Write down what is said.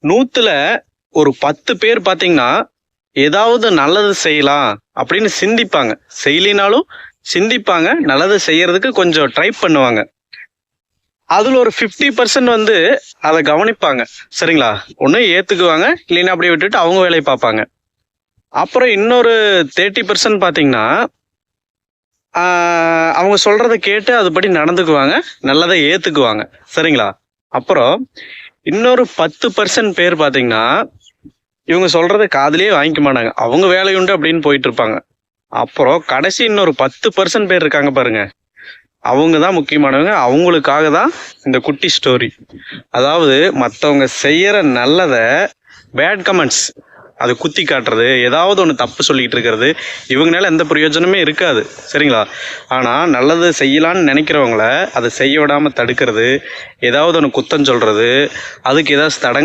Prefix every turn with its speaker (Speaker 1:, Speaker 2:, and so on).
Speaker 1: 100ல ஒரு 10 பேர் பார்த்தீங்கன்னா, ஏதாவது நல்லது செய்யலாம் அப்படின்னு சிந்திப்பாங்க. செய்யலினாலும் சிந்திப்பாங்க. நல்லது செய்யறதுக்கு கொஞ்சம் ட்ரை பண்ணுவாங்க. அதுல ஒரு 50% வந்து அத கவனிப்பாங்க. சரிங்களா? ஒண்ணு ஏத்துக்குவாங்க, இல்லைன்னா அப்படியே விட்டுட்டு அவங்க வேலைய பார்ப்பாங்க. அப்புறம் இன்னொரு 30% பார்த்தீங்கன்னா, ஆ அவங்க சொல்றத கேட்டு அதுபடி நடந்துக்குவாங்க. நல்லத ஏத்துக்குவாங்க. சரிங்களா? அப்புறம் இன்னொரு 10% பேர் பார்த்தீங்கன்னா, இவங்க சொல்றத காதுலயே வாங்கிக்க மாட்டாங்க. அவங்க வேலை உண்டு அப்படின்னு போயிட்டு இருப்பாங்க. அப்புறம் கடைசி இன்னொரு 10% பேர் இருக்காங்க பாருங்க. அவங்க தான் முக்கியமானவங்க. அவங்களுக்காக தான் இந்த குட்டி ஸ்டோரி. அதாவது மத்தவங்க செய்யற நல்லத பேட் கமெண்ட்ஸ் அது குத்தி காட்டுறது, ஏதாவது ஒன்று தப்பு சொல்லிட்டு இருக்கிறது, இவங்களால எந்த பிரயோஜனமே இருக்காது. சரிங்களா? ஆனால் நல்லது செய்யலான்னு நினைக்கிறவங்கள அதை செய்ய விடாமல் தடுக்கிறது, ஏதாவது ஒன்று குத்தம் சொல்றது, அதுக்கு ஏதாவது தடங்கல்